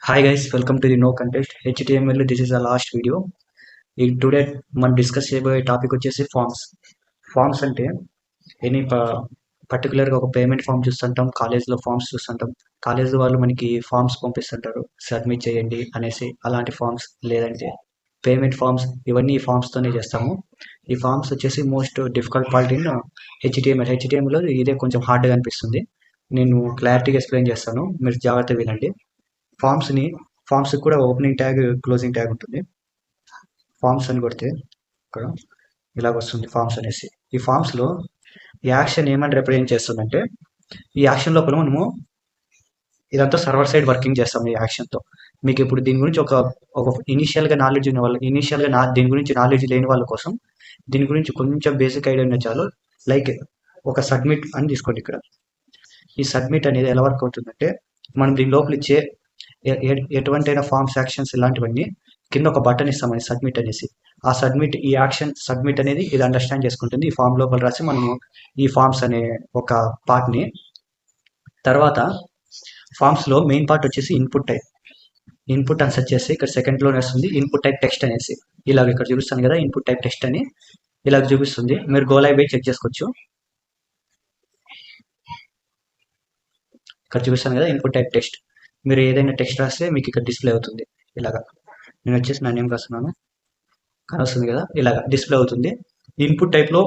Hi guys, welcome to the No Contest HTML. This is the last video. Today మనం discuss చేయబోయే topic వచ్చేసి forms. Forms అంటే any పర్టికులర్గా ఒక payment form చూస్తుంటాం, కాలేజ్లో ఫార్మ్స్ చూస్తుంటాం. కాలేజ్ వాళ్ళు మనకి ఫార్మ్స్ పంపిస్తుంటారు, సబ్మిట్ చేయండి అనేసి. అలాంటి ఫార్మ్స్ లేదంటే పేమెంట్ ఫార్మ్స్, ఇవన్నీ ఈ ఫార్మ్స్తోనే చేస్తాము. ఈ ఫార్మ్స్ వచ్చేసి మోస్ట్ డిఫికల్ట్ పార్ట్ ఇన్ హెచ్టిఎంఎల్లో ఇదే కొంచెం హార్డ్గా అనిపిస్తుంది. నేను క్లారిటీగా ఎక్స్ప్లెయిన్ చేస్తాను, మీరు జాగ్రత్తగా వినండి. ఫార్మ్స్ కూడా ఓపెనింగ్ ట్యాగ్, క్లోజింగ్ ట్యాగ్ ఉంటుంది. ఫార్మ్స్ అని కొడితే ఇక్కడ ఇలాగ వస్తుంది ఫార్మ్స్ అనేసి. ఈ ఫార్మ్స్లో ఈ యాక్షన్ ఏమని రిప్రజెంట్ చేస్తుందంటే, ఈ యాక్షన్ లోపల మనము ఇదంతా సర్వర్ సైడ్ వర్కింగ్ చేస్తాం. ఈ యాక్షన్తో మీకు ఇప్పుడు దీని గురించి ఒక ఇనీషియల్గా నాలెడ్జ్ ఉన్న వాళ్ళు, దీని గురించి నాలెడ్జ్ లేని వాళ్ళ కోసం దీని గురించి కొంచెం బేసిక్ ఐడియా ఉన్న చాలు. లైక్ ఒక సబ్మిట్ అని తీసుకోండి. ఇక్కడ ఈ సబ్మిట్ అనేది ఎలా వర్క్ అవుతుందంటే, మనం దీని లోపల ఇచ్చే ఎటువంటైనా ఫార్మ్స్, యాక్షన్స్ ఇలాంటివన్నీ కింద ఒక బటన్ ఇస్తామని సబ్మిట్ అనేసి. ఆ సబ్మిట్, ఈ యాక్షన్ సబ్మిట్ అనేది ఇది అండర్స్టాండ్ చేసుకుంటుంది. ఈ ఫామ్ లోపల రాసి మనము ఈ ఫార్మ్స్ అనే ఒక పార్ట్ని. తర్వాత ఫార్మ్స్లో మెయిన్ పార్ట్ వచ్చేసి ఇన్పుట్ టైప్. ఇన్పుట్ అని సెర్చ్ చేసి ఇక్కడ సెకండ్లోనే వస్తుంది ఇన్పుట్ టైప్ టెక్స్ట్ అనేసి. ఇలాగ ఇక్కడ చూపిస్తాను కదా, ఇన్పుట్ టైప్ టెక్స్ట్ అని ఇలాగ చూపిస్తుంది. మీరు గో లైవ్ చెక్ చేసుకోవచ్చు. ఇక్కడ చూపిస్తాను కదా ఇన్పుట్ టైప్ టెక్స్ట్. మీరు ఏదైనా టెక్స్ట్ రాస్తే మీకు ఇక్కడ డిస్ప్లే అవుతుంది. ఇలాగా నేను వచ్చేసి నా నేమ్ రాస్తున్నాను, కానీ వస్తుంది కదా, ఇలాగా డిస్ప్లే అవుతుంది. ఇన్పుట్ టైప్లో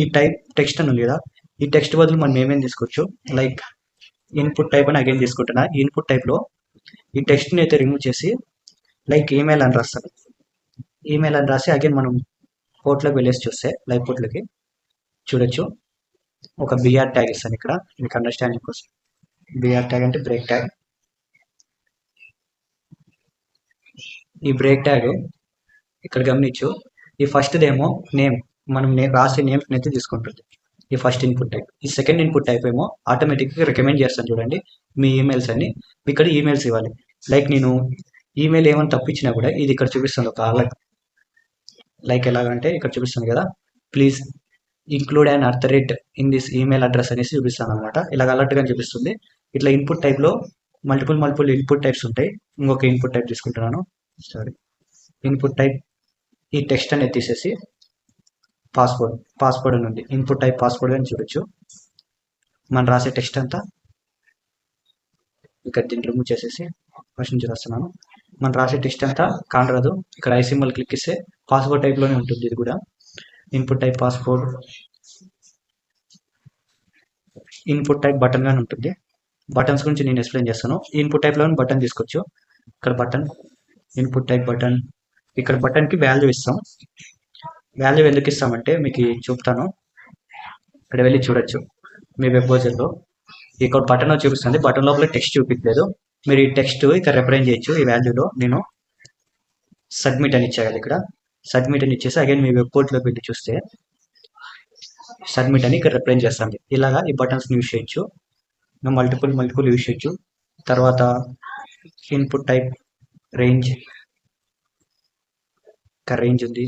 ఈ టైప్ టెక్స్ట్ అని ఉంది కదా, ఈ టెక్స్ట్ బదులు మనం ఏమేమి తీసుకోవచ్చు. లైక్ ఇన్పుట్ టైప్ అని అగైన్ తీసుకుంటున్నా. ఈ ఇన్పుట్ టైప్లో ఈ టెక్స్ట్ని అయితే రిమూవ్ చేసి లైక్ ఈమెయిల్ అని రాస్తాను. ఈమెయిల్ అని రాసి అగైన్ మనం పోర్ట్లోకి వెళ్ళేసి చూస్తే, లైవ్ పోర్ట్లోకి చూడొచ్చు. ఒక బిఆర్ ట్యాగ్ ఇస్తాను ఇక్కడ మీకు అండర్స్టాండింగ్ కోసం. బిఆర్ ట్యాగ్ అంటే బ్రేక్ ట్యాగ్. ఈ బ్రేక్ ట్యాగ్ ఇక్కడ గమనించు. ఈ ఫస్ట్దేమో నేమ్, మనం రాసే నేమ్స్ అయితే తీసుకుంటుంది ఈ ఫస్ట్ ఇన్పుట్ టైప్. ఈ సెకండ్ ఇన్పుట్ టైప్ ఏమో ఆటోమేటిక్గా రికమెండ్ చేస్తాను చూడండి మీ ఈమెయిల్స్ అన్ని. ఇక్కడ ఈమెయిల్స్ ఇవ్వాలి. లైక్ నేను ఈమెయిల్ ఏమైనా తప్పించినా కూడా ఇది ఇక్కడ చూపిస్తుంది ఒక అలర్ట్. లైక్ ఎలాగంటే ఇక్కడ చూపిస్తుంది కదా, please include and in this email address అనేసి చూపిస్తాను అనమాట. ఇలాగ అలర్ట్గా చూపిస్తుంది. ఇట్లా ఇన్పుట్ టైప్లో మల్టిపుల్ ఇన్పుట్ టైప్స్ ఉంటాయి. ఇంకొక ఇన్పుట్ టైప్ తీసుకుంటున్నాను. సారీ, ఇన్పుట్ టైప్ ఈ టెక్స్ట్ అనేది తీసేసి పాస్వర్డ్ అని ఉంది. ఇన్పుట్ టైప్ పాస్వర్డ్ అని చూడొచ్చు. మనం రాసే టెక్స్ట్ అంతా ఇక్కడ దీన్ని రిమూవ్ చేసేసి ఫస్ట్ నుంచి రాస్తున్నాను. మనం రాసే టెక్స్ట్ అంతా కానరాదు. ఇక్కడ ఐ సింబల్ క్లిక్ ఇస్తే పాస్వర్డ్ టైప్లోనే ఉంటుంది. ఇది కూడా input type password. Input type button గానే ఉంటుంది. బటన్స్ గురించి నేను ఎక్స్ప్లెయిన్ చేస్తాను. ఇన్పుట్ టైప్లోనే బటన్ తీసుకోవచ్చు. ఇక్కడ బటన్, ఇన్పుట్ టైప్ బటన్. ఇక్కడ బటన్కి వాల్యూ ఇస్తాం. వాల్యూ ఎందుకు ఇస్తామంటే మీకు చూపుతాను. ఇక్కడ వెళ్ళి చూడొచ్చు మీ వెబ్ బ్రౌజర్లో. ఇక్కడ బటన్ చూపిస్తుంది, బటన్ లోపల టెక్స్ట్ చూపించలేదు. మీరు ఈ టెక్స్ట్ ఇక్కడ రిప్రజెంట్ చేయొచ్చు. ఈ వాల్యూలో నేను సబ్మిట్ అని ఇచ్చేయాలి. ఇక్కడ సబ్మిట్ అని ఇచ్చేసి అగైన్ మీ వెబ్ పోర్ట్లోకి వెళ్ళి చూస్తే సబ్మిట్ అని ఇక్కడ రిప్రజెంట్ చేస్తాను. ఇలాగా ఈ బటన్స్ని యూజ్ చేయొచ్చు. మల్టిపుల్ యూజ్ చేయొచ్చు. తర్వాత ఇన్పుట్ టైప్ రేంజ్, ఇక్కడ రేంజ్ ఉంది.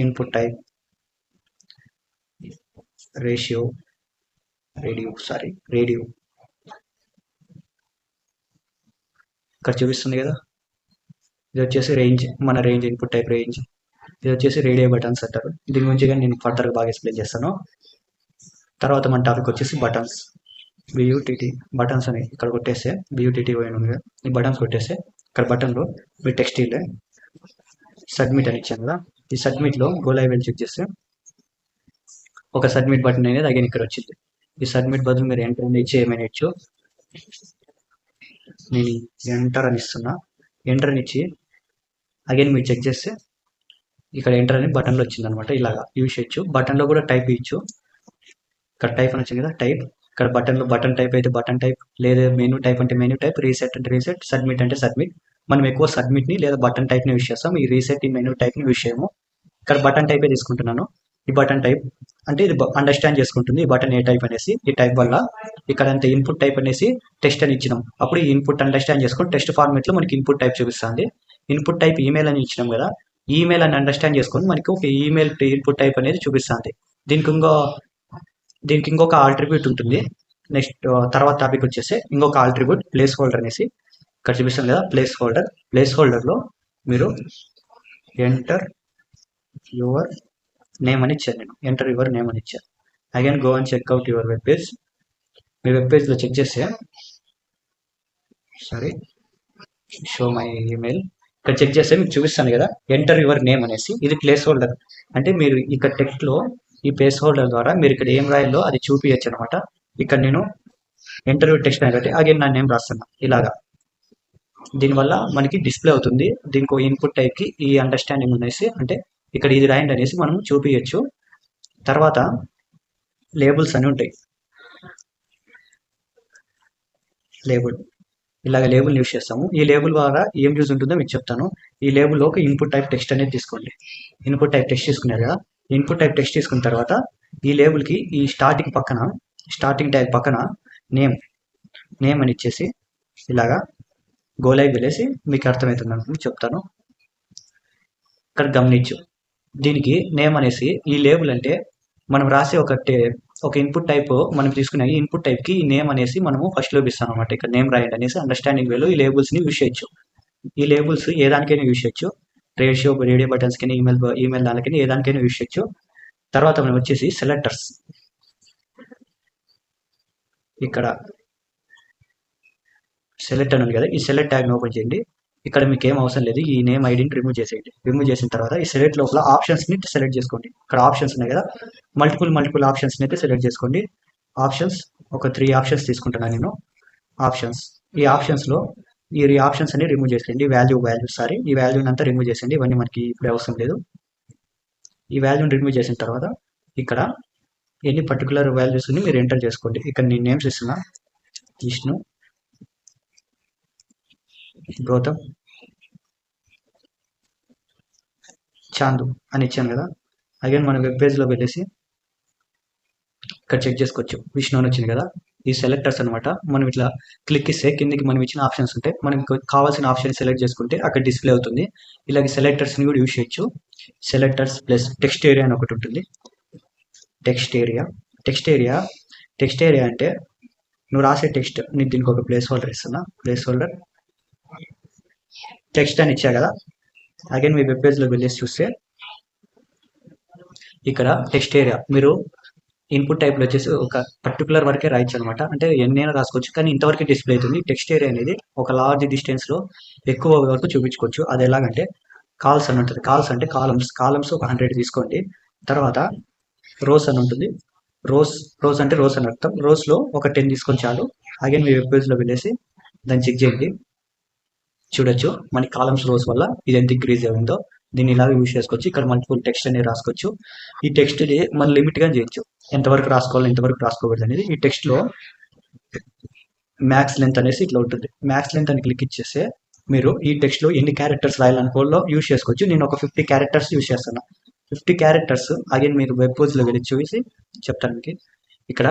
ఇన్పుట్ టైప్ రేడియో ఇక్కడ చూపిస్తుంది కదా, ఇది వచ్చేసి రేంజ్, మన రేంజ్ ఇన్పుట్ టైప్ రేంజ్. ఇది వచ్చేసి రేడియో బటన్స్ అంటారు. దీని గురించి కానీ నేను ఫర్దర్గా బాగా ఎక్స్ప్లెయిన్ చేస్తాను. తర్వాత మన టాపిక్ వచ్చేసి బటన్స్. బియూటీటీ బటన్స్ అని ఇక్కడ కొట్టేస్తే, బియూటీటీ ఉంది కదా, ఈ బటన్స్ కొట్టేస్తే ఇక్కడ బటన్లో మీ టెక్స్ట్ ఇల్లే సబ్మిట్ అని ఇచ్చాను కదా. ఈ సబ్మిట్లో గో లైవ్ వెళ్ళి చెక్ చేస్తే ఒక సబ్మిట్ బటన్ అనేది అగైన్ ఇక్కడ వచ్చింది. ఈ సబ్మిట్ బదులు మీరు ఎంటర్ అని ఇచ్చి ఏమైనా ఇచ్చు. నేను ఎంటర్ అని ఇస్తున్నా. ఎంటర్ అని ఇచ్చి అగైన్ మీరు చెక్ చేస్తే ఇక్కడ ఎంటర్ అని బటన్లో వచ్చింది అనమాట. ఇలాగా యూజ్ చేయొచ్చు. బటన్లో కూడా టైప్ ఇచ్చు. ఇక్కడ టైప్ అని వచ్చింది కదా, టైప్. ఇక్కడ బటన్లో బటన్ టైప్ అయితే బటన్ టైప్, లేదా మెనూ టైప్ అంటే మెనూ టైప్, రీసెట్ అంటే రీసెట్, సబ్మిట్ అంటే సబ్మిట్. మనం ఎక్కువ సబ్మిట్ని లేదా బటన్ టైప్ని యూజ్ చేస్తాం. ఈ రీసెట్, ఈ మెనూ టైప్ని యూజ్ చేయము. ఇక్కడ బటన్ టైపే తీసుకుంటున్నాను. ఈ బటన్ టైప్ అంటే ఇది అండర్స్టాండ్ చేసుకుంటుంది ఈ బటన్ ఏ టైప్ అనేసి. ఈ టైప్ వల్ల ఇక్కడ అంత ఇన్పుట్ టైప్ అనేసి టెక్స్ట్ అని ఇచ్చినాం. అప్పుడు ఈ ఇన్పుట్ అండర్స్టాండ్ చేసుకొని టెక్స్ట్ ఫార్మేట్లో మనకి ఇన్పుట్ టైప్ చూపిస్తుంది. ఇన్పుట్ టైప్ ఈమెయిల్ అని ఇచ్చినాం కదా, ఈమెయిల్ అని అండర్స్టాండ్ చేసుకొని మనకి ఒక ఈమెయిల్ ఇన్పుట్ టైప్ అనేది చూపిస్తుంది. దీనికి ఇంకొక ఆల్ట్రిబ్యూట్ ఉంటుంది. నెక్స్ట్ తర్వాత టాపిక్ వచ్చేసి ఇంకొక ఆల్ట్రిబ్యూట్ ప్లేస్ హోల్డర్ అనేసి. ఇక్కడ చూపిస్తాను కదా ప్లేస్ హోల్డర్లో మీరు ఎంటర్ యువర్ నేమ్ అని ఇచ్చాను. నేను ఎంటర్ యువర్ నేమ్ అని ఇచ్చాను. Again go and checkout your web page. Me web పేజ్లో చెక్ చేస్తే షో మై ఈమెయిల్. ఇక్కడ చెక్ చేస్తే మీకు చూపిస్తాను కదా ఎంటర్ యువర్ నేమ్ అనేసి. ఇది ప్లేస్ హోల్డర్ అంటే మీరు ఇక్కడ టెక్స్ట్లో ఈ ప్లేస్ హోల్డర్ ద్వారా మీరు ఇక్కడ ఏం రాయాలో అది చూపించచ్చు అనమాట. ఇక్కడ నేను ఎంటర్ యువర్ టెక్స్ట్ అని అగైన్ నా నేమ్ రాస్తున్నా ఇలాగా. దీనివల్ల మనకి డిస్ప్లే అవుతుంది. దీనికి ఇన్పుట్ టైప్కి ఈ అండర్స్టాండింగ్ అనేసి అంటే ఇక్కడ ఇది రాయండి అనేసి మనం చూపించచ్చు. తర్వాత లేబుల్స్ అని ఉంటాయి. ఇలాగ లేబుల్ యూస్ చేస్తాము. ఈ లేబుల్ ద్వారా ఏం యూజ్ ఉంటుందో మీకు చెప్తాను. ఈ లేబుల్లో ఒక ఇన్పుట్ టైప్ టెక్స్ట్ అనేది తీసుకోండి. ఇన్పుట్ టైప్ టెక్స్ట్ తీసుకున్నారు కదా, ఇన్పుట్ టైప్ టెక్స్ట్ తీసుకున్న తర్వాత ఈ లేబుల్కి ఈ స్టార్టింగ్ ట్యాగ్ పక్కన నేమ్ అని ఇచ్చేసి ఇలాగా గోలైవ్ వెళ్ళేసి మీకు అర్థమవుతుంది అనుకుని చెప్తాను. ఇక్కడ గమనించు, దీనికి నేమ్ అనేసి ఈ లేబుల్ అంటే మనం రాసే ఒక ఇన్పుట్ టైప్ మనం తీసుకునే ఈ ఇన్పుట్ టైప్కి ఈ నేమ్ అనేసి మనము ఫస్ట్లో ఇస్తాం అనమాట. ఇక్కడ నేమ్ రాయండి అనేసి అండర్స్టాండింగ్ వేలో ఈ లేబుల్స్ని యూజ్ చేయొచ్చు. ఈ లేబుల్స్ ఏ దానికైనా యూజ్ చేయొచ్చు. రేడియో బటన్స్కైనా ఈమెయిల్ దానికైనా ఏ దానికైనా యూజ్ చేయొచ్చు. తర్వాత మనం వచ్చేసి సెలెక్టర్స్. ఇక్కడ సెలెక్ట్ అని ఉంది కదా, ఈ సెలెక్ట్ ట్యాగ్ని ఓపెన్ చేయండి. ఇక్కడ మీకు ఏం అవసరం లేదు, ఈ నేమ్ ఐడిని రిమూవ్ చేసేయండి. రిమూవ్ చేసిన తర్వాత ఈ సెలెక్ట్ లోపల ఆప్షన్స్ని సెలెక్ట్ చేసుకోండి. ఇక్కడ ఆప్షన్స్ ఉన్నాయి కదా, మల్టిపుల్ ఆప్షన్స్ని అయితే సెలెక్ట్ చేసుకోండి. ఆప్షన్స్ ఒక 3 ఆప్షన్స్ తీసుకుంటున్నాను నేను. ఈ ఆప్షన్స్లో ఈ ఆప్షన్స్ అన్ని రిమూవ్ చేసేయండి. ఈ వాల్యూని అంతా రిమూవ్ చేసేయండి. ఇవన్నీ మనకి ఇప్పుడు అవసరం లేదు. ఈ వాల్యూని రిమూవ్ చేసిన తర్వాత ఇక్కడ ఎన్ని పర్టికులర్ వాల్యూస్ని మీరు ఎంటర్ చేసుకోండి. ఇక్కడ నేను నేమ్స్ ఇస్తున్నా, విష్ణు, గౌతమ్, చాందు అని ఇచ్చాను కదా. అగైన్ మన వెబ్ పేజ్లో వెళ్ళేసి ఇక్కడ చెక్ చేసుకోవచ్చు. విష్ణు అని వచ్చింది కదా, ఈ సెలెక్టర్స్ అనమాట. మనం ఇట్లా క్లిక్ ఇస్తే కిందికి మనం ఇచ్చిన ఆప్షన్స్ ఉంటాయి. మనకి కావాల్సిన ఆప్షన్ సెలెక్ట్ చేసుకుంటే అక్కడ డిస్ప్లే అవుతుంది. ఇలాగే సెలెక్టర్స్ని కూడా యూజ్ చేయొచ్చు. సెలెక్టర్స్ ప్లస్ టెక్స్ట్ ఏరియా అని ఒకటి ఉంటుంది. టెక్స్ట్ ఏరియా అంటే నువ్వు రాసే టెక్స్ట్, నేను దీనికి ఒక ప్లేస్ హోల్డర్ ఇస్తున్నా. ప్లేస్ హోల్డర్ టెక్స్ట్ అని ఇచ్చా కదా. అగైన్ మీ వెబ్ పేజ్లో వెళ్ళేసి చూస్తే ఇక్కడ టెక్స్ట్ ఏరియా మీరు ఇన్పుట్ టైప్లో వచ్చేసి ఒక పర్టికులర్ వరకే రాయొచ్చు అనమాట. అంటే ఎన్నైనా రాసుకోవచ్చు, కానీ ఇంతవరకు డిస్ప్లే అవుతుంది. టెక్స్ట్ ఏరియా అనేది ఒక లార్జ్ డిస్టెన్స్లో ఎక్కువ వరకు చూపించుకోవచ్చు. అది ఎలాగంటే కాల్స్ అని ఉంటుంది. కాల్స్ అంటే కాలమ్స్ ఒక 100 తీసుకోండి. తర్వాత రోస్ అని ఉంటుంది. రోస్ అంటే రోస్ అని అర్థం. రోస్లో ఒక 10 తీసుకొని చాలు. అగైన్ మీ వెబ్ పేజ్లో వెళ్ళేసి దాన్ని చెక్ చేయండి. చూడొచ్చు మనకి కాలమ్స్ రోస్ వల్ల ఇది ఎంత ఇంక్రీజ్ అయిందో. దీన్ని ఇలాగ యూజ్ చేసుకోవచ్చు. ఇక్కడ మల్టిపుల్ టెక్స్ట్ అనేది రాసుకోవచ్చు. ఈ టెక్స్ట్ మనం లిమిట్గా చేయొచ్చు, ఎంతవరకు రాసుకోవాలి ఎంతవరకు రాసుకోకూడదు అనేది. ఈ టెక్స్ట్లో మ్యాక్స్ లెంత్ అనేసి ఇట్లా ఉంటుంది. మ్యాక్స్ లెంత్ అని క్లిక్ ఇచ్చేస్తే మీరు ఈ టెక్స్ట్లో ఎన్ని క్యారెక్టర్స్ రాయాలనుకోవాలో యూజ్ చేసుకోవచ్చు. నేను ఒక 50 క్యారెక్టర్స్ యూజ్ చేస్తాను. 50 క్యారెక్టర్స్ అగైన్ మీరు వెబ్ పేజ్లో వెళ్ళి చూసి చెప్తాను మీకు. ఇక్కడ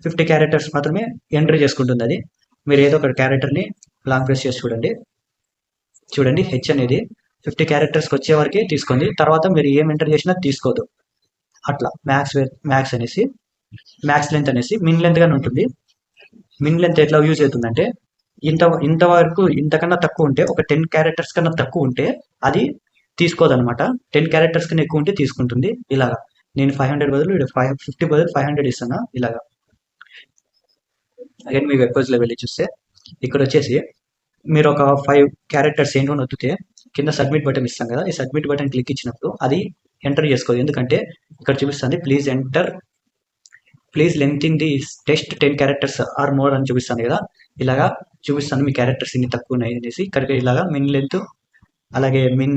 50 క్యారెక్టర్స్ మాత్రమే ఎంటర్ చేసుకుంటుంది అది. మీరు ఏదో ఒక క్యారెక్టర్ని లాంగ్ ప్రెస్ చేసి చూడండి. హెచ్ అనేది 50 క్యారెక్టర్స్కి వచ్చే వరకే తీసుకోండి. తర్వాత మీరు ఏం ఎంటర్ చేసినా తీసుకోదు. అట్లా మ్యాక్స్ అనేసి మ్యాక్స్ లెంత్ అనేసి మిన్ లెంత్ గానే ఉంటుంది. మిన్ లెంత్ ఎట్లా యూజ్ అవుతుందంటే ఇంతవరకు ఇంతకన్నా తక్కువ ఉంటే, ఒక 10 క్యారెక్టర్స్ కన్నా తక్కువ ఉంటే అది తీసుకోదనమాట. 10 క్యారెక్టర్స్ కన్నా ఎక్కువ ఉంటే తీసుకుంటుంది. ఇలాగా నేను 500 బదులు 50 బదులు 500 ఇస్తున్నా. ఇలాగా అగైన్ మీ వెబ్ పేజ్లో వెళ్ళి చూస్తే ఇక్కడ వచ్చేసి మీరు ఒక 5 క్యారెక్టర్స్ ఏంటో నొక్కితే కింద సబ్మిట్ బటన్ ఇస్తాం కదా, ఈ సబ్మిట్ బటన్ క్లిక్ ఇచ్చినప్పుడు అది ఎంటర్ చేసుకోదు. ఎందుకంటే ఇక్కడ చూపిస్తుంది please length the text 10 characters or more అని చూపిస్తాను కదా. ఇలాగా చూపిస్తాను మీ క్యారెక్టర్స్ ఇన్ని తక్కువ ఉన్నాయి అనేసి. ఇక్కడ ఇలాగా మిన్ లెంత్ అలాగే మిన్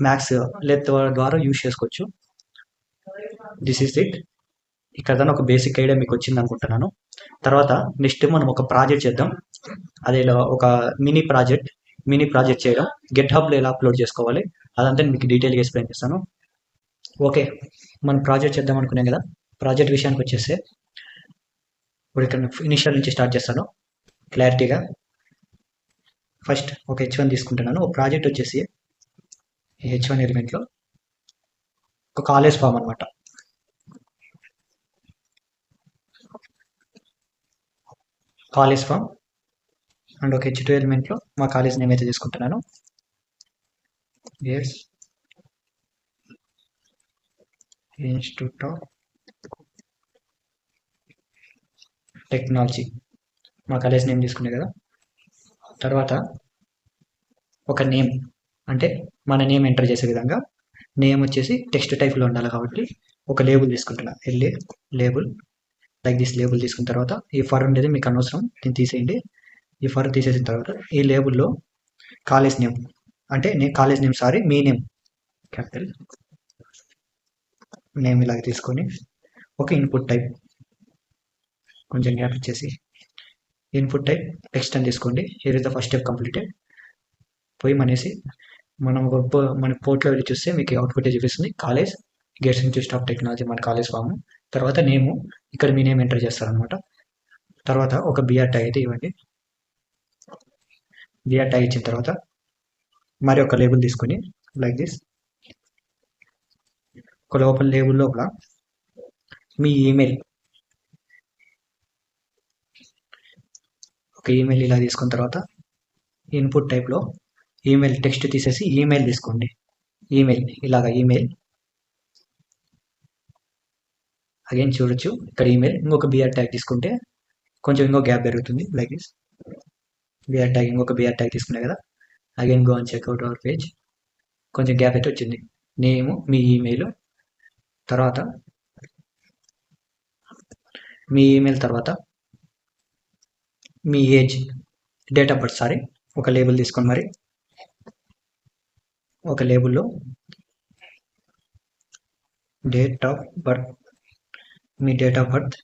మ్యాక్స్ లెంత్ ద్వారా యూజ్ చేసుకోవచ్చు. This is it. ఇక్కడ ఒక బేసిక్ ఐడియా మీకు వచ్చింది అనుకుంటున్నాను. తర్వాత నెక్స్ట్ మనం ఒక ప్రాజెక్ట్ చేద్దాం. అదే ఒక మినీ ప్రాజెక్ట్ చేయడం, గెట్ హబ్లో ఎలా అప్లోడ్ చేసుకోవాలి అదంతా మీకు డీటెయిల్గా ఎక్స్ప్లెయిన్ చేస్తాను. ఓకే, మనం ప్రాజెక్ట్ చేద్దాం అనుకున్నాం కదా. ప్రాజెక్ట్ విషయానికి వచ్చేస్తే ఇప్పుడు ఇక్కడ ఇనిషియల్ నుంచి స్టార్ట్ చేస్తాను క్లారిటీగా. ఫస్ట్ ఒక H1 తీసుకుంటున్నాను. ఒక ప్రాజెక్ట్ వచ్చేసి H1 ఎలిమెంట్లో ఒక కాలేజ్ ఫామ్ అనమాట. కాలేజ్ ఫామ్ అండ్ ఒక H2 ఎలిమెంట్లో మా కాలేజ్ నేమ్ అయితే తీసుకుంటున్నాను. ఎస్ ఇన్స్టిట్యూట్ ఆఫ్ టెక్నాలజీ మా కాలేజ్ నేమ్ తీసుకునే కదా. తర్వాత ఒక నేమ్ అంటే మన నేమ్ ఎంటర్ చేసే విధంగా నేమ్ వచ్చేసి టెక్స్ట్ టైప్లో ఉండాలి కాబట్టి ఒక లేబుల్ తీసుకుంటున్నా. లేబుల్ లైక్ దిస్ లేబుల్ తీసుకున్న తర్వాత ఈ ఫర్ ఉండేది మీకు అనవసరం, దీన్ని తీసేయండి. ఈ ఫర్ తీసేసిన తర్వాత ఈ లేబుల్లో కాలేజ్ నేమ్ అంటే కాలేజ్ నేమ్ మీ నేమ్ క్యాపిటల్ నేమ్ ఇలాగ తీసుకొని ఒక ఇన్పుట్ టైప్ కొంచెం గ్యాప్ ఇచ్చేసి ఇన్పుట్ టైప్ టెక్స్ట్ అని తీసుకోండి. Here is the first step completed. పోయి మనం మన పోర్ట్లో వెళ్ళి చూస్తే మీకు అవుట్పుట్ చూపిస్తుంది college gates institute of technology మన కాలేజ్ ఫామ్. తర్వాత నేము ఇక్కడ మీ నేమ్ ఎంటర్ చేస్తారనమాట. తర్వాత ఒక బిఆర్ ట్యాగ్ అయితే ఇవ్వండి. బిఆర్ ట్యాగ్ ఇచ్చిన తర్వాత మరి ఒక లేబుల్ తీసుకొని లైక్ దిస్ ఒక లోపల లేబుల్ లోపల మీ ఈమెయిల్ ఒక ఈమెయిల్ ఇలా తీసుకున్న తర్వాత ఇన్పుట్ టైప్లో ఈమెయిల్ టెక్స్ట్ తీసేసి ఈమెయిల్ తీసుకోండి. ఇలాగా ఈమెయిల్ అగైన్ చూడొచ్చు ఇక్కడ ఈమెయిల్. ఇంకొక బిఆర్ ట్యాగ్ తీసుకుంటే కొంచెం ఇంకో గ్యాప్ పెరుగుతుంది లైక్ దిస్. ఇంకొక బిఆర్ ట్యాగ్ తీసుకునే కదా. Again go and checkout our page. కొంచెం గ్యాప్ అయితే వచ్చింది. నేము మీ ఈమెయిల్ తర్వాత మీ ఈమెయిల్ తర్వాత మీ ఏజ్ డేట్ ఆఫ్ బర్త్ ఒక లేబుల్ తీసుకొని మరి ఒక లేబుల్లో డేట్ ఆఫ్ బర్త్ మీ డేట్ ఆఫ్ బర్త్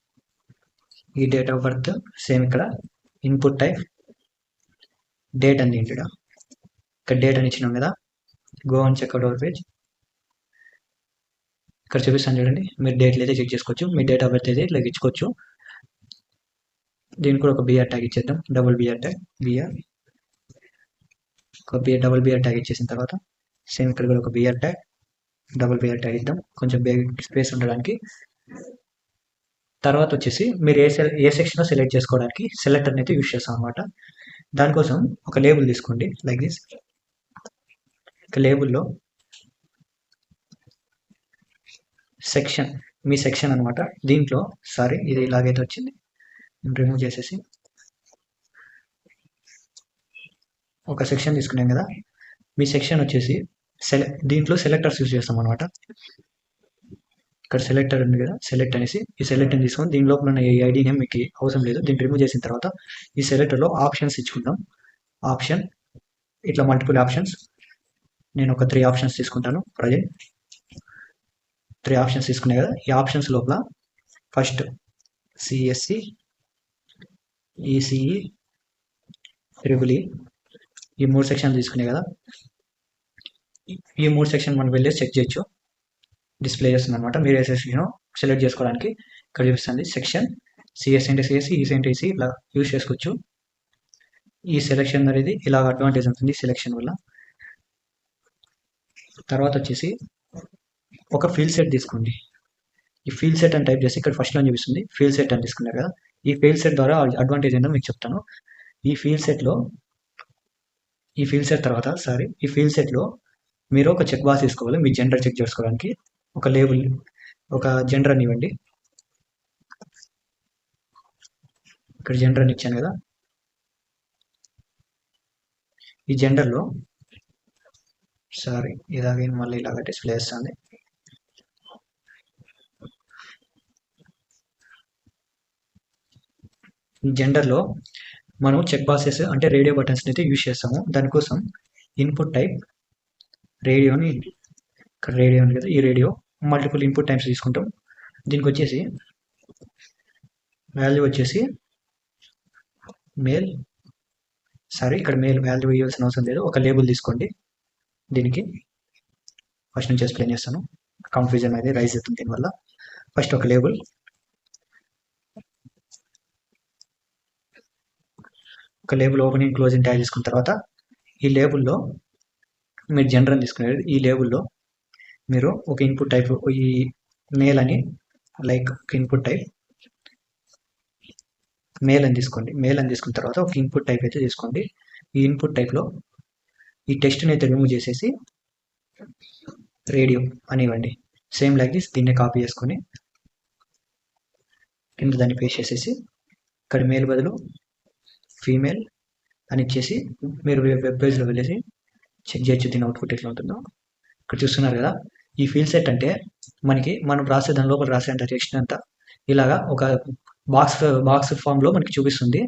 ఈ డేట్ ఆఫ్ బర్త్ సేమ్ ఇక్కడ ఇన్పుట్ టైప్ డేట్ అని ఇక్కడ డేట్ అని ఇచ్చినాం కదా. Go and checkout our page. ఇక్కడ చూపిస్తాను చూడండి, మీరు డేట్లు అయితే చెక్ చేసుకోవచ్చు. మీ డేట్ ఆఫ్ బర్త్ అయితే ఇట్లా ఇచ్చుకోవచ్చు. దీనికి కూడా ఒక బిఆర్ ట్యాగ్ ఇచ్చేద్దాం. Double BR tag double BR tag ఇచ్చేసిన తర్వాత సేమ్ ఇక్కడ కూడా ఒక BR tag double BR tag ఇద్దాం కొంచెం స్పేస్ ఉండడానికి. తర్వాత వచ్చేసి మీరు ఏ సెక్షన్లో సెలెక్ట్ చేసుకోవడానికి సెలెక్టర్ అయితే యూజ్ చేస్తాం అనమాట. దానికోసం ఒక లేబుల్ తీసుకోండి లైక్ దిస్. ఇక లేబుల్లో సెక్షన్ మీ సెక్షన్ అనమాట. దీంట్లో ఇది ఇలాగైతే వచ్చింది, రిమూవ్ చేసేసి ఒక సెక్షన్ తీసుకున్నాం కదా. మీ సెక్షన్ వచ్చేసి దీంట్లో సెలెక్టర్స్ యూజ్ చేస్తాం అనమాట. ఇక్కడ సెలెక్టర్ ఉంది కదా, సెలెక్ట్ అనేసి ఈ సెలెక్ట్ అని తీసుకొని దీని లోపల ఉన్న ఈ ఐడి నేమ్ మీకు అవసరం లేదు. దీన్ని రిమూవ్ చేసిన తర్వాత ఈ సెలెక్టర్లో ఆప్షన్స్ ఇచ్చుకుంటాం. ఆప్షన్ ఇట్లా మల్టిపుల్ ఆప్షన్స్. నేను ఒక 3 ఆప్షన్స్ తీసుకుంటాను. ప్రజెంట్ 3 ఆప్షన్స్ తీసుకున్నాయి కదా. ఈ ఆప్షన్స్ లోపల first CSC ECE triple E 3 సెక్షన్లు తీసుకున్నాయి కదా. ఈ 3 సెక్షన్ మనం వెళ్ళేసి చెక్ చేయొచ్చు. డిస్ప్లే చేస్తుంది అనమాట. మీరు ఏ సెక్షన్ సెలెక్ట్ చేసుకోవడానికి ఇక్కడ చూపిస్తుంది. సెక్షన్ సిఎస్ అంటే సిఎస్సి, ఈసీ అంటే ఈసీ ఇలా యూజ్ చేసుకోవచ్చు. ఈ సెలెక్షన్ అనేది ఇలా అడ్వాంటేజ్ ఉంటుంది సెలెక్షన్ వల్ల. తర్వాత వచ్చేసి ఒక ఫీల్డ్ సెట్ తీసుకోండి. ఈ ఫీల్డ్ సెట్ అని టైప్ చేసి ఇక్కడ ఫస్ట్లో చూపిస్తుంది ఫీల్డ్ సెట్ అని తీసుకున్నారు కదా. ఈ ఫీల్డ్ సెట్ ద్వారా అడ్వాంటేజ్ ఏంటో మీకు చెప్తాను. ఈ ఫీల్డ్ సెట్లో మీరు ఒక చెక్ బాక్స్ తీసుకోవాలి. మీ జెండర్ చెక్ చేసుకోవడానికి ఒక లేబుల్ ఒక జెండర్ అని ఇవ్వండి. ఇక్కడ జెండర్ అని ఇచ్చాను కదా. ఈ జెండర్లో ఇలాగే మళ్ళీ ఇలాగ డిస్ప్లే చేస్తుంది. ఈ జెండర్లో మనం చెక్ బాక్సెస్ అంటే రేడియో బటన్స్ అయితే యూజ్ చేస్తాము. దానికోసం ఇన్పుట్ టైప్ రేడియోని ఇక్కడ రేడియో ఉంది కదా, ఈ రేడియో మల్టిపుల్ ఇన్పుట్ టైప్స్ తీసుకుంటాం. దీనికి వచ్చేసి వాల్యూ వచ్చేసి మేల్ ఇక్కడ మేల్ వాల్యూ ఇవ్వాల్సిన అవసరం లేదు. ఒక లేబుల్ తీసుకోండి. దీనికి ఫస్ట్ నుంచి ఎక్స్ప్లెయిన్ చేస్తాను. కన్ఫ్యూజన్ అనేది రైజ్ అవుతుంది దీనివల్ల. ఫస్ట్ ఒక లేబుల్ ఓపెనింగ్ క్లోజింగ్ ట్యాగ్ తీసుకున్న తర్వాత ఈ లేబుల్లో మీరు జెండర్ అని తీసుకునేది. ఈ లేబుల్లో మీరు ఒక ఇన్పుట్ టైప్ ఈ మేల్ అని లైక్ ఒక ఇన్పుట్ టైప్ మేల్ అని తీసుకోండి. మేల్ అని తీసుకున్న తర్వాత ఒక ఇన్పుట్ టైప్ అయితే తీసుకోండి. ఈ ఇన్పుట్ టైప్లో ఈ టెస్ట్ని అయితే రిమూవ్ చేసేసి రేడియో అని ఇవ్వండి. సేమ్ లైక్ దిస్ దీన్ని కాపీ చేసుకొని కింద దాన్ని పేస్ట్ చేసేసి ఇక్కడ మేల్ బదులు ఫీమేల్ అని ఇచ్చేసి మీరు వెబ్ పేజ్లో వెళ్ళేసి చెక్ చేయొచ్చు దీని అవుట్పుట్ ఎట్లా ఉంటుందో. ఇక్కడ చూస్తున్నారు కదా, ఈ ఫీల్ సెట్ అంటే మనకి మనం రాసే దాని లోపల రాసే అంత టెక్స్ట్ అంతా ఇలాగా ఒక బాక్స్ ఫామ్లో మనకి చూపిస్తుంది.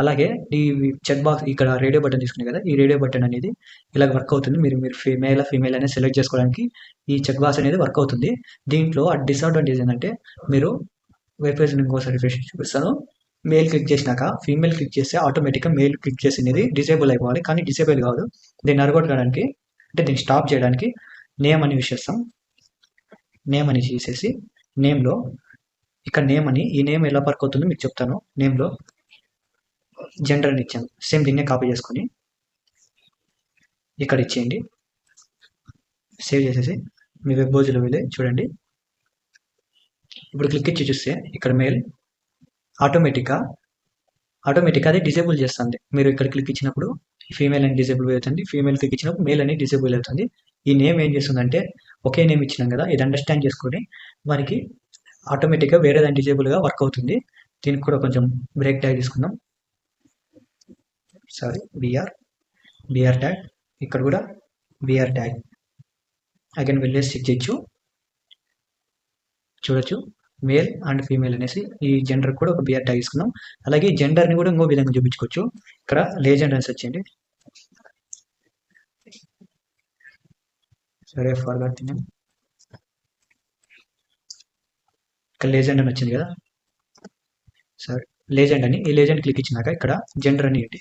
అలాగే ఈ చెక్ బాక్స్ ఇక్కడ రేడియో బటన్ తీసుకునే కదా, ఈ రేడియో బటన్ అనేది ఇలాగ వర్క్ అవుతుంది. మీరు ఫీమేల్ అనేది సెలెక్ట్ చేసుకోవడానికి ఈ చెక్ బాక్స్ అనేది వర్క్ అవుతుంది. దీంట్లో ఆ డిసడ్వాంటేజ్ ఏంటంటే మీరు వెబ్ పేజ్ ఇంకోసారి రిఫ్రెష్ చూపిస్తాను. మేల్ క్లిక్ చేసినాక ఫీమేల్ క్లిక్ చేస్తే ఆటోమేటిక్గా మేల్ క్లిక్ చేసినది డిసేబుల్ అయిపోవాలి, కానీ డిసేబుల్ కాదు. దీన్ని అరగొట్టడానికి అంటే దీన్ని స్టాప్ చేయడానికి నేమ్ అని యూజ్ చేస్తాం. నేమ్ అని చేసేసి నేమ్లో ఇక్కడ నేమ్ అని ఈ నేమ్ ఎలా వర్క్ అవుతుందో మీకు చెప్తాను. నేమ్లో జెండర్ అని ఇచ్చాను. సేమ్ దీన్నే కాపీ చేసుకొని ఇక్కడ ఇచ్చేయండి. సేవ్ చేసేసి మీ వెబ్ పేజ్లో వెళ్ళి చూడండి. ఇప్పుడు క్లిక్ ఇచ్చి చూస్తే ఇక్కడ మేల్ ఆటోమేటిక్గా అది డిసేబుల్ చేస్తుంది. మీరు ఇక్కడ క్లిక్ ఇచ్చినప్పుడు ఫీమేల్ అని డిసేబుల్ అవుతుంది, ఫీమేల్ క్లిక్ ఇచ్చినప్పుడు మేల్ అని డిసేబుల్ అవుతుంది. ఈ నేమ్ ఏం చేస్తుందంటే ఒకే నేమ్ ఇచ్చినాం కదా, ఇది అండర్స్టాండ్ చేసుకొని మనకి ఆటోమేటిక్గా వేరే దాని డిజేబుల్గా వర్క్ అవుతుంది. దీనికి కూడా కొంచెం బ్రేక్ ట్యాగ్ తీసుకుందాం. సారీ, బిఆర్ ట్యాగ్, ఇక్కడ కూడా బిఆర్ ట్యాగ్ అగైన్ వెళ్ళేసి చెక్ చేయొచ్చు. చూడొచ్చు మేల్ అండ్ ఫీమేల్ అనేసి ఈ జెండర్ కూడా ఒక బిఆర్ ట్యాగ్ తీసుకున్నాం. అలాగే జెండర్ని కూడా ఇంకో విధంగా చూపించుకోవచ్చు. ఇక్కడ లేజెండ్ అని సెర్చ్ చేయండి. సరే ఫార్వర్డ్ తిన్నాం. ఇక్కడ లేజెండ్ అని వచ్చింది కదా, సరే లేజెండ్ అని ఈ లేజెండ్ క్లిక్ ఇచ్చినాక ఇక్కడ జెండర్ అని ఏంటి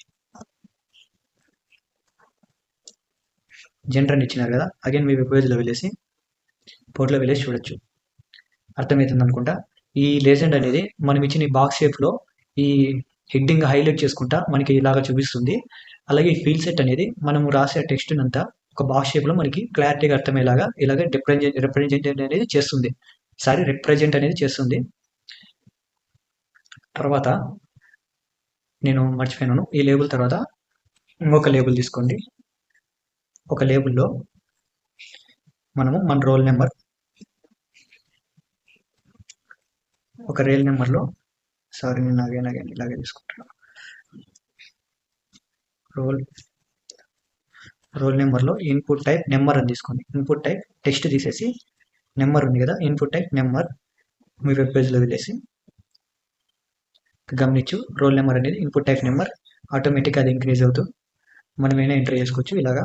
జెండర్ అని ఇచ్చినారు కదా, అగైన్ మీ వెబ్ పేజ్లో వెళ్ళేసి పోర్ట్లో వెళ్ళేసి చూడొచ్చు. అర్థమవుతుంది అనుకుంటా. ఈ లేజెండ్ అనేది మనం ఇచ్చిన ఈ బాక్స్ షేప్లో ఈ హెడ్డింగ్ హైలైట్ చేసుకుంటా మనకి ఇలాగా చూపిస్తుంది. అలాగే ఈ ఫీల్ సెట్ అనేది మనం రాసే టెక్స్ట్ అంతా ఒక బాక్స్ షేప్లో మనకి క్లారిటీగా అర్థమయ్యేలాగా ఇలాగే రిప్రజెంట్ అనేది చేస్తుంది. తర్వాత నేను మర్చిపోయినాను, ఈ లేబుల్ తర్వాత ఇంకొక లేబుల్ తీసుకోండి. ఒక లేబుల్లో మనము మన రోల్ నెంబర్, ఒక రేల్ నెంబర్లో సారీ నేను అగైన్ ఇలాగే తీసుకుంటున్నాను. రోల్ నెంబర్లో ఇన్పుట్ టైప్ నెంబర్ అని తీసుకోండి. ఇన్పుట్ టైప్ టెక్స్ట్ తీసేసి నెంబర్ ఉంది కదా, ఇన్పుట్ టైప్ నెంబర్ మీ వెబ్ పేజ్లో వెళ్ళేసి గమనించు. రోల్ నెంబర్ అనేది ఇన్పుట్ టైప్ నెంబర్, ఆటోమేటిక్గా అది ఇంక్రీజ్ అవుతూ మనమైనా ఎంటర్ చేసుకోవచ్చు. ఇలాగా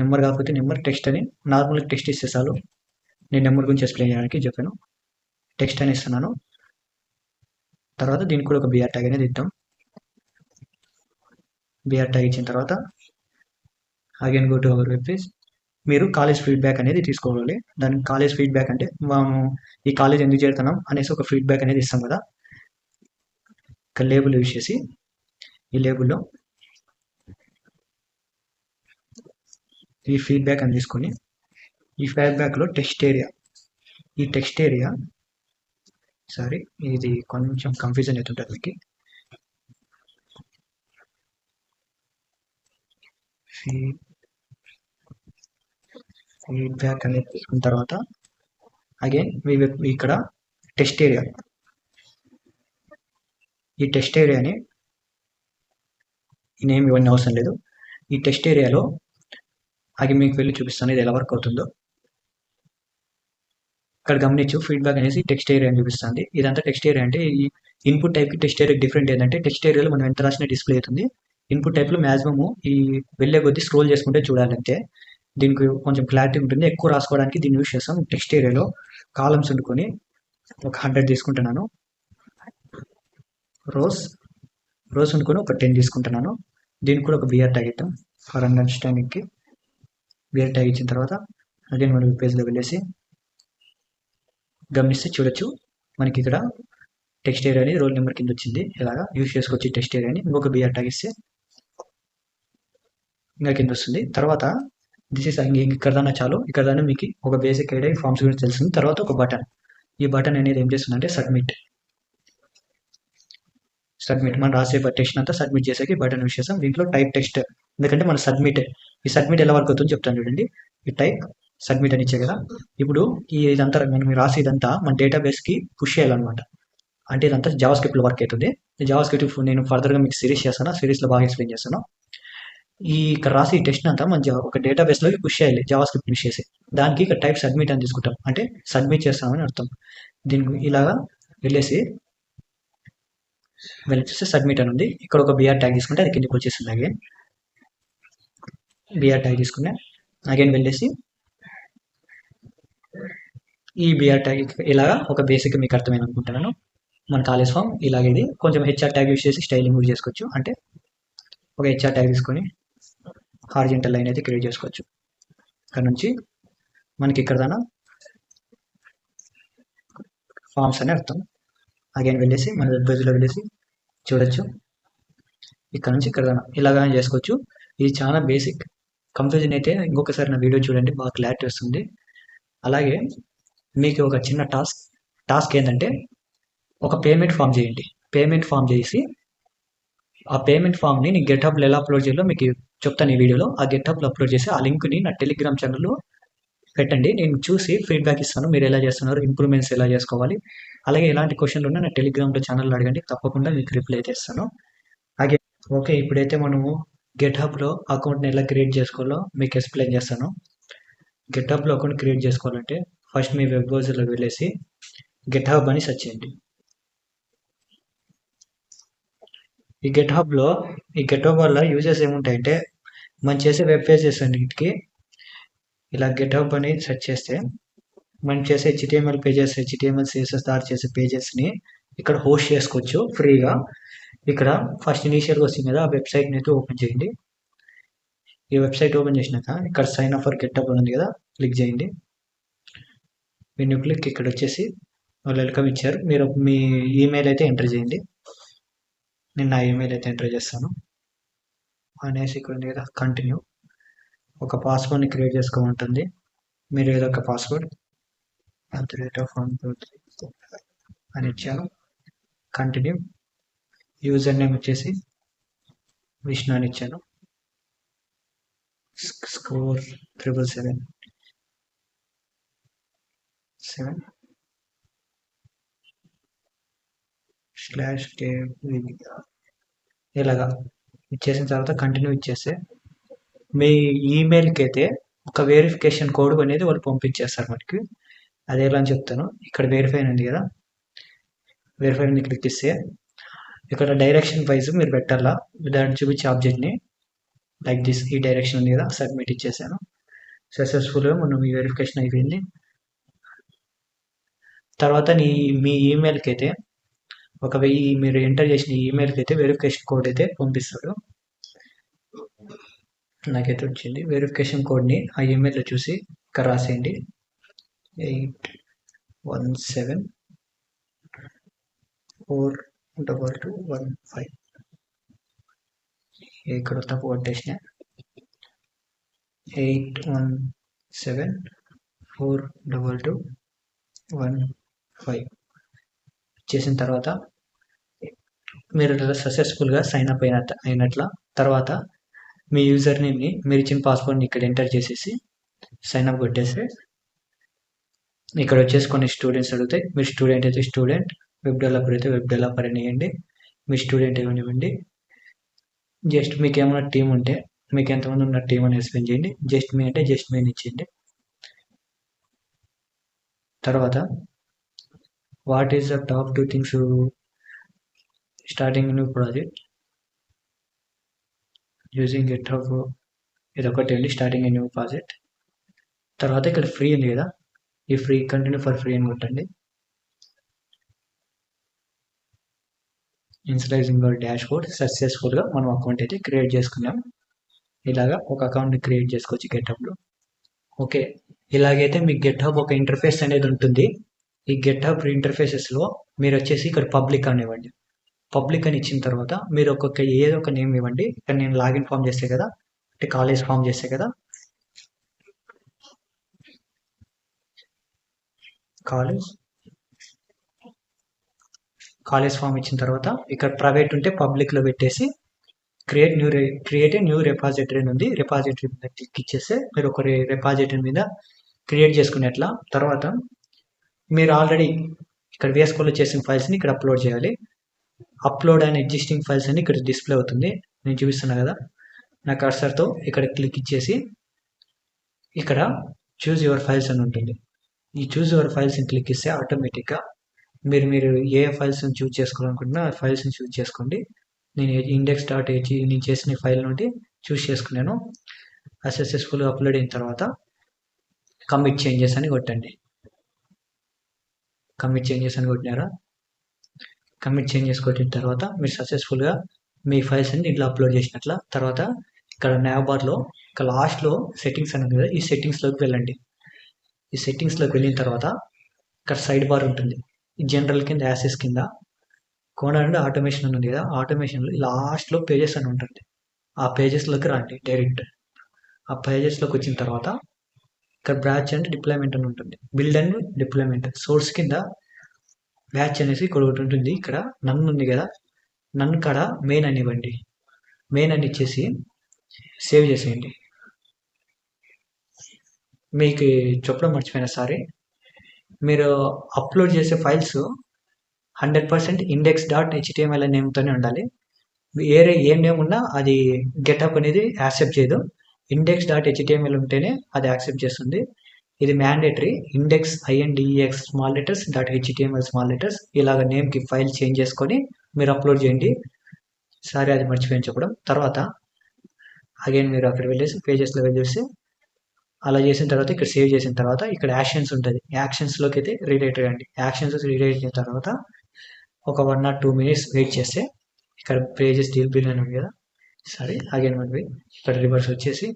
నెంబర్ కాకపోతే నెంబర్, టెక్స్ట్ అని నార్మల్గా టెక్స్ట్ ఇస్తే చాలు. నేను నెంబర్ గురించి ఎక్స్ప్లెయిన్ చేయడానికి చెప్పాను. టెక్స్ట్ అని ఇస్తున్నాను. తర్వాత దీనికి కూడా ఒక బిఆర్ ట్యాగ్ అనేది ఇద్దాం. బిఆర్ ట్యాగ్ ఇచ్చిన తర్వాత again go to our web page. మీరు కాలేజ్ ఫీడ్బ్యాక్ అనేది తీసుకోవాలి. దానికి కాలేజ్ ఫీడ్బ్యాక్ అంటే మనం ఈ కాలేజ్ ఎందుకు చేరుతున్నాం అనేసి ఒక ఫీడ్బ్యాక్ అనేది ఇస్తాం కదా. ఇక్కడ లేబుల్ యూజ్ చేసి ఈ లేబుల్లో ఈ ఫీడ్బ్యాక్ అని తీసుకొని ఈ ఫీడ్బ్యాక్లో టెక్స్ట్ ఏరియా సారీ ఇది కొంచెం కన్ఫ్యూజన్ అవుతుంటుంది మీకు. ఫీడ్బ్యాక్ అనేది తీసుకున్న తర్వాత అగైన్ ఇక్కడ టెక్స్ట్ ఏరియా, ఈ టెక్స్ట్ ఏరియాని నేమ్ ఇవన్నీ అవసరం లేదు. ఈ టెక్స్ట్ ఏరియాలో అది మీకు వెళ్ళి చూపిస్తాను ఇది ఎలా వర్క్ అవుతుందో. ఇక్కడ గమనించు ఫీడ్బ్యాక్ అనేసి టెక్స్ట్ ఏరియా అని చూపిస్తుంది. ఇదంతా టెక్స్ట్ ఏరియా అంటే ఈ ఇన్పుట్ టైప్కి టెక్స్ట్ ఏరియా డిఫరెంట్ ఏంటంటే టెక్స్ట్ ఏరియాలో మనం ఎంత రాసిన డిస్ప్లే అవుతుంది. ఇన్పుట్ టైప్లో మ్యాక్సిమము ఈ వెళ్ళే కొద్దీ స్క్రోల్ చేసుకుంటే చూడాలంటే దీనికి కొంచెం క్లారిటీ ఉంటుంది. ఎక్కువ రాసుకోవడానికి దీన్ని యూజ్ చేస్తాం. టెక్స్ట్ ఏరియాలో కాలమ్స్ వండుకొని ఒక 100 తీసుకుంటున్నాను. రోస్ వండుకొని ఒక 10 తీసుకుంటున్నాను. దీనికి కూడా ఒక బిఆర్ ట్యాగ్ ఇద్దాం ఫర్ అండర్స్టాండింగ్కి. బిఆర్ ట్యాగ్ ఇచ్చిన తర్వాత అగైన్ మనం పేజ్లో వెళ్ళేసి గమనిస్తే చూడొచ్చు మనకి ఇక్కడ టెక్స్ట్ ఏరియా అనేది రోల్ నెంబర్ కింద వచ్చింది. ఇలాగా యూజ్ చేసుకోవచ్చు టెక్స్ట్ ఏరియాని. ఇంకొక బిఆర్ ట్యాగ్ ఇస్తే ఇంకా కింద వస్తుంది. తర్వాత దిస్ ఇస్ ఇక్కడ దాకా చాలు. ఇక్కడ దాకా మీకు ఒక బేసిక్ ఐడియా ఫార్మ్స్ గురించి తెలుస్తుంది. తర్వాత ఒక బటన్, ఈ బటన్ అనేది ఏం చేస్తుందంటే సబ్మిట్ మనం రాసే టెక్స్ట్ అంతా సబ్మిట్ చేసేకి బటన్ యూస్ చేస్తాం. దీంట్లో టైప్ టెక్స్ట్ ఎందుకంటే మన సబ్మిట్ ఈ సబ్మిట్ ఎలా వర్క్ అవుతుందో చెప్తాను చూడండి. ఈ టైప్ సబ్మిట్ అని ఇచ్చే కదా. ఇప్పుడు ఇదంతా మనం రాసి ఇదంతా మన డేటాబేస్కి పుష్ చేయాలన్నమాట. అంటే ఇదంతా జావా స్క్రిప్ట్లో వర్క్ అవుతుంది. జావా స్క్రిప్ట్ నేను ఫర్దర్గా మీకు సిరీస్ చేస్తాను, సిరీస్లో బాగా ఎక్స్ప్లెయిన్ చేస్తాను. ఇక్కడ రాసి ఈ టెస్ట్ అంతా మన ఒక డేటాబేస్లోకి పుష్ చేయాలి జావా స్క్రిప్ట్ యూస్ చేసి. దానికి ఇక్కడ టైప్ సబ్మిట్ అని తీసుకుంటాం, అంటే సబ్మిట్ చేస్తామని అర్థం. దీనికి ఇలాగా వెళ్ళేసి చూస్తే సబ్మిట్ అని ఉంది. ఇక్కడ ఒక బిఆర్ ట్యాగ్ తీసుకుంటే అది కిందకి వచ్చేస్తుంది. అగైన్ బిఆర్ ట్యాగ్ తీసుకున్నా అగైన్ వెళ్ళేసి ఈ బిఆర్ ట్యాగ్ ఇలాగా ఒక బేసిక్ మీకు అర్థమైంది అనుకుంటున్నాను. మన కాలేజ్ ఫామ్ ఇలాగే ఇది కొంచెం హెచ్ఆర్ ట్యాగ్ యూస్ చేసి స్టైలింగ్ కూడా చేసుకోవచ్చు. అంటే ఒక హెచ్ఆర్ ట్యాగ్ తీసుకొని హారిజెంటల్ లైన్ అయితే క్రియేట్ చేసుకోవచ్చు. ఇక్కడ నుంచి మనకి ఇక్కడ దాకా ఫామ్స్ అని అర్థం. అగైన్ వెళ్ళేసి మన వెబ్ పేజ్లో వెళ్ళేసి చూడొచ్చు. ఇక్కడ నుంచి ఇక్కడ దాకా ఇలాగా చేసుకోవచ్చు. ఇది చాలా బేసిక్. కన్ఫ్యూజన్ అయితే ఇంకొకసారి నా వీడియో చూడండి, బాగా క్లారిటీ వస్తుంది. అలాగే మీకు ఒక చిన్న టాస్క్ ఏంటంటే ఒక పేమెంట్ ఫామ్ చేయండి. పేమెంట్ ఫామ్ చేసి ఆ పేమెంట్ ఫామ్ని నేను గెట్హబ్లో ఎలా అప్లోడ్ చేయాలో మీకు చెప్తాను ఈ వీడియోలో. ఆ గెట్హబ్లో అప్లోడ్ చేసి ఆ లింక్ని నా టెలిగ్రామ్ ఛానల్లో పెట్టండి. నేను చూసి ఫీడ్బ్యాక్ ఇస్తాను, మీరు ఎలా చేస్తున్నారు, ఇంప్రూవ్మెంట్స్ ఎలా చేసుకోవాలి. అలాగే ఎలాంటి క్వశ్చన్లు ఉన్నా నా టెలిగ్రామ్లో ఛానల్లో అడగండి, తప్పకుండా మీకు రిప్లై అయితే ఇస్తాను. అలాగే ఓకే, ఇప్పుడైతే మనము గెట్హబ్లో అకౌంట్ని ఎలా క్రియేట్ చేసుకోవాలో మీకు ఎక్స్ప్లెయిన్ చేస్తాను. గెట్హబ్లో అకౌంట్ క్రియేట్ చేసుకోవాలంటే ఫస్ట్ మీ వెబ్ బ్రౌజర్లోకి వెళ్ళేసి గెట్హబ్ అని సెర్చ్ చేయండి. ఈ గెట్హబ్ వల్ల యూజెస్ ఏముంటాయంటే మనం చేసే వెబ్ పేజెస్ అన్నిటికీ ఇలా గెట్హబ్ అని సెర్చ్ చేస్తే మనం చేసే HTML పేజెస్, HTML CSS తయారు చేసే పేజెస్ని ఇక్కడ హోస్ట్ చేసుకోవచ్చు ఫ్రీగా. ఇక్కడ ఫస్ట్ ఇనీషియల్గా వస్తుంది కదా, ఆ వెబ్సైట్ని అయితే ఓపెన్ చేయండి. ఈ వెబ్సైట్ ఓపెన్ చేసినాక ఇక్కడ సైన్ అప్ ఫర్ గెట్హబ్ ఉంది కదా, క్లిక్ చేయండి. మెనూ క్లిక్ ఇక్కడ వచ్చేసి వెల్కమ్ ఇచ్చారు. మీరు మీ ఈమెయిల్ అయితే ఎంటర్ చేయండి. నేను నా ఈమెయిల్ అయితే ఎంటర్ చేస్తాను. అనేసి ఇక్కడ ఉంది కదా కంటిన్యూ. ఒక పాస్వర్డ్ని క్రియేట్ చేసుకోమంటుంది. మీరు ఏదో ఒక పాస్వర్డ్ @123 అని ఇచ్చాను. కంటిన్యూ. యూజర్ నేమ్ వచ్చేసి విష్ణు అని ఇచ్చాను. స్కోర్ 777/K ఇలాగా ఇచ్చేసిన తర్వాత కంటిన్యూ ఇచ్చేస్తే మీ ఈమెయిల్కి అయితే ఒక వెరిఫికేషన్ కోడ్ అనేది వాళ్ళు పంపించేస్తారు మనకి. అది ఎలా అని చెప్తాను. ఇక్కడ వెరిఫై ఉంది కదా, వెరిఫై అని క్లిక్ ఇస్తే ఇక్కడ డైరెక్షన్ వైజ్ మీరు పెట్టాలా దాన్ని చూపించే ఆబ్జెక్ట్ని లైక్ దిస్. ఈ డైరెక్షన్ ఉంది కదా, సబ్మిట్ ఇచ్చేసాను. సక్సెస్ఫుల్గా మనం ఈ వెరిఫికేషన్ అయిపోయింది. తర్వాత మీ ఈమెయిల్కి అయితే మీరు ఎంటర్ చేసిన ఈమెయిల్కి అయితే వెరిఫికేషన్ కోడ్ అయితే పంపిస్తారు. నాకైతే వచ్చింది వెరిఫికేషన్ కోడ్ని. ఆ ఈమెయిల్లో చూసి ఇక్కడ రాసేయండి 817422215. ఇక్కడ తప్పు కొట్టేసిన 817422215 చేసిన తర్వాత మీరు సక్సెస్ఫుల్గా సైన్ అప్ అయినట్ల. తర్వాత మీ యూజర్ నేమ్ని మీరు ఇచ్చిన పాస్వర్డ్ని ఇక్కడ ఎంటర్ చేసేసి సైన్ అప్ కొట్టేస్తే ఇక్కడ వచ్చేసి కొన్ని స్టూడెంట్స్ అడుగుతాయి. మీరు స్టూడెంట్ అయితే స్టూడెంట్, వెబ్ డెవలపర్ అయితే వెబ్ డెవలపర్ అని ఇవ్వండి. మీ స్టూడెంట్ ఏమనివ్వండి. జస్ట్ మీకు ఏమైనా టీం ఉంటే మీకు ఎంతమంది ఉన్న టీం అని ఎక్స్ప్లెయిన్ చేయండి. జస్ట్ మీ అంటే జస్ట్ మీ ఇచ్చేయండి. తర్వాత what is the top 2 things starting new project using GitHub. ఇది ఒకటి అండి, స్టార్టింగ్ న్యూ ప్రాజెక్ట్. తర్వాత ఇక్కడ ఫ్రీ ఉంది కదా, ఈ ఫ్రీ కంటిన్యూ ఫర్ ఫ్రీ అని కొట్టండి. ఇన్స్టలైజింగ్ అవర్ డాష్ బోర్డ్. సక్సెస్ఫుల్గా మనం అకౌంట్ అయితే క్రియేట్ చేసుకున్నాం. ఇలాగా ఒక అకౌంట్ని క్రియేట్ చేసుకోవచ్చు GitHubలో. ఓకే, ఇలాగైతే మీకు GitHub ఒక ఇంటర్ఫేస్ అనేది ఉంటుంది. ఈ GitHub ఇంటర్ఫేసెస్లో మీరు వచ్చేసి ఇక్కడ పబ్లిక్ అని ఇవ్వండి. పబ్లిక్ అని ఇచ్చిన తర్వాత మీరు ఏదో ఒక నేమ్ ఇవ్వండి. ఇక్కడ నేను లాగిన్ ఫామ్ చేస్తే కదా, అంటే కాలేజ్ ఫామ్ చేస్తే కదా, కాలేజ్ కాలేజ్ ఫామ్ ఇచ్చిన తర్వాత ఇక్కడ ప్రైవేట్ ఉంటే పబ్లిక్లో పెట్టేసి క్రియేట్ న్యూ రెపాజిటరీ అని ఉంది. రెపాజిటరీ మీద క్లిక్ ఇచ్చేస్తే మీరు ఒక రెపాజిటరీ మీద క్రియేట్ చేసుకునేట్లా. తర్వాత మీరు ఆల్రెడీ ఇక్కడ వేసుకోలో చేసిన ఫైల్స్ని ఇక్కడ అప్లోడ్ చేయాలి. అప్లోడ్ అండ్ ఎగ్జిస్టింగ్ ఫైల్స్ అని ఇక్కడ డిస్ప్లే అవుతుంది. నేను చూపిస్తున్నా కదా, నా కర్సర్తో ఇక్కడ క్లిక్ ఇచ్చేసి ఇక్కడ చూజ్ యువర్ ఫైల్స్ అని ఉంటుంది. ఈ చూజ్ యువర్ ఫైల్స్ని క్లిక్ ఇస్తే ఆటోమేటిక్గా మీరు ఏ ఫైల్స్ని చూజ్ చేసుకోవాలనుకుంటున్నా ఆ ఫైల్స్ని చూజ్ చేసుకోండి. నేను index.ht నేను చేసిన ఫైల్ నుండి చూస్ చేసుకున్నాను. సక్సెస్ఫుల్గా అప్లోడ్ అయిన తర్వాత కమిట్ చేంజెస్ అని కొట్టండి. కమిట్ చేంజెస్ అని కొట్టినారా? కమిట్ చేంజెస్ కొట్టిన తర్వాత మీరు సక్సెస్ఫుల్గా మీ ఫైల్స్ని దీంట్లో అప్లోడ్ చేసినట్ల. తర్వాత ఇక్కడ nav బార్లో ఇక్కడ లాస్ట్లో సెట్టింగ్స్ అని ఉంది కదా, ఈ సెట్టింగ్స్లోకి వెళ్ళండి. ఈ సెట్టింగ్స్లోకి వెళ్ళిన తర్వాత ఇక్కడ సైడ్ బార్ ఉంటుంది. ఈ జనరల్ కింద యాసెస్ కింద కోణ నుండి ఆటోమేషన్ అని ఉంది కదా, ఆటోమేషన్లో లాస్ట్లో పేజెస్ అని ఉంటుంది. ఆ పేజెస్లోకి రండి డైరెక్ట్. ఆ పేజెస్లోకి వచ్చిన తర్వాత ఇక్కడ బ్యాచ్ అండ్ డిప్లాయ్మెంట్ అని ఉంటుంది. బిల్డ్ అండ్ డిప్లాయ్మెంట్ సోర్స్ కింద బ్యాచ్ అనేసి ఇక్కడ ఒకటి ఉంటుంది. ఇక్కడ నన్ను ఉంది కదా, నన్ను కాడ మెయిన్ అని ఇవ్వండి. మెయిన్ అని ఇచ్చేసి సేవ్ చేసేయండి. మీకు చెప్పడం మర్చిపోయినా సారీ, మీరు అప్లోడ్ చేసే ఫైల్స్ 100% index.html అనే నేమ్తోనే ఉండాలి. వేరే ఏం నేమ్ ఉన్నా అది గెటప్ అనేది యాక్సెప్ట్ చేయదు. index.html ఉంటేనే అది యాక్సెప్ట్ చేస్తుంది. ఇది mandatory. index small letters .html small letters ఇలాగ నేమ్కి ఫైల్ చేంజ్ చేసుకొని మీరు అప్లోడ్ చేయండి. సారీ అది మర్చిపోయాను చెప్పడం. తర్వాత అగైన్ మీరు అక్కడ వెళ్ళేసి పేజెస్లో వెళ్ళేసి అలా చేసిన తర్వాత ఇక్కడ సేవ్ చేసిన తర్వాత ఇక్కడ యాక్షన్స్ ఉంటుంది. యాక్షన్స్లోకి అయితే రీడైరెక్ట్ అయ్యండి. యాక్షన్స్ రీడైరెక్ట్ అయిన తర్వాత ఒక 1 or 2 minutes వెయిట్ చేస్తే ఇక్కడ పేజెస్ బిల్డ్ అని ఉంది కదా, సారీ అగైన్ మనకి ఇక్కడ రివర్స్ వచ్చేసి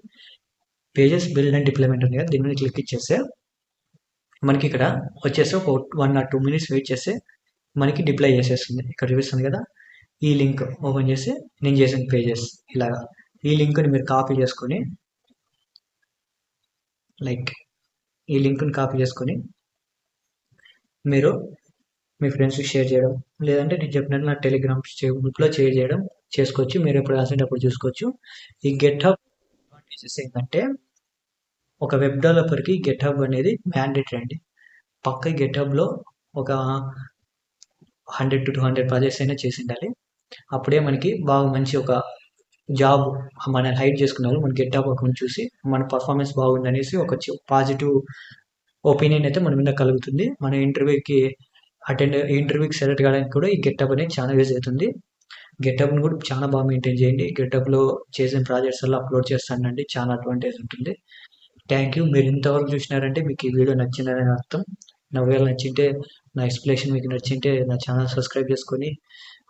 పేజెస్ బిల్డ్ అండ్ డిప్లాయ్మెంట్ ఉంది కదా, దీని మీద క్లిక్ ఇచ్చేస్తే మనకి ఇక్కడ వచ్చేసి ఒక 1 or 2 minutes వెయిట్ చేస్తే మనకి డిప్లాయ్ చేసేస్తుంది. ఇక్కడ చూపిస్తుంది కదా, ఈ లింక్ ఓపెన్ చేసి నేను చేసిన పేజెస్ ఇలాగా ఈ లింక్ని మీరు కాపీ చేసుకొని ఈ లింక్ని కాపీ చేసుకొని మీరు మీ ఫ్రెండ్స్కి షేర్ చేయడం, లేదంటే నేను చెప్పినట్టు నా టెలిగ్రామ్ గ్రూప్లో షేర్ చేయడం చేసుకోవచ్చు. మీరు ఎప్పుడు రాసేటప్పుడు చూసుకోవచ్చు. ఈ గెట్హబ్ అడ్వాంటేజెస్ ఏంటంటే ఒక వెబ్ డెవలపర్కి గెట్హబ్ అనేది మ్యాండేటరీ అండి. పక్క గెట్హబ్లో ఒక 100 to 200 ప్రాజెక్ట్స్ అయినా చేసి ఉండాలి. అప్పుడే మనకి బాగా మంచి ఒక జాబ్ మనం హైడ్ చేసుకున్నారు. మన గెట్హబ్ అకౌంట్ చూసి మన పర్ఫార్మెన్స్ బాగుందనేసి ఒక పాజిటివ్ ఒపీనియన్ అయితే మన మీద కలుగుతుంది. మన ఇంటర్వ్యూకి సెలెక్ట్ కావడానికి కూడా ఈ గెట్హబ్ అనేది చాలా యూజ్ అవుతుంది. గెట్హబ్ని కూడా చాలా బాగా మెయింటైన్ చేయండి. గెట్హబ్లో చేసిన ప్రాజెక్ట్స్ వల్ల అప్లోడ్ చేస్తానండి, చాలా అడ్వాంటేజ్ ఉంటుంది. Thank you. మీరు ఇంతవరకు చూసినారంటే మీకు ఈ వీడియో నచ్చిందని అర్థం. నా వీడియో నచ్చింటే, నా ఎక్స్ప్లెనేషన్ మీకు నచ్చింటే నా ఛానల్ సబ్స్క్రైబ్ చేసుకొని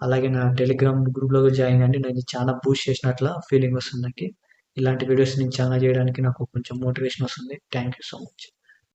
అలాగే నా టెలిగ్రామ్ గ్రూప్లో జాయిన్ అండి. నాకు చాలా బూస్ట్ చేసినట్ల ఫీలింగ్ వస్తుంది నాకు. ఇలాంటి వీడియోస్ నేను చాలా చేయడానికి నాకు కొంచెం మోటివేషన్ వస్తుంది. Thank you so much.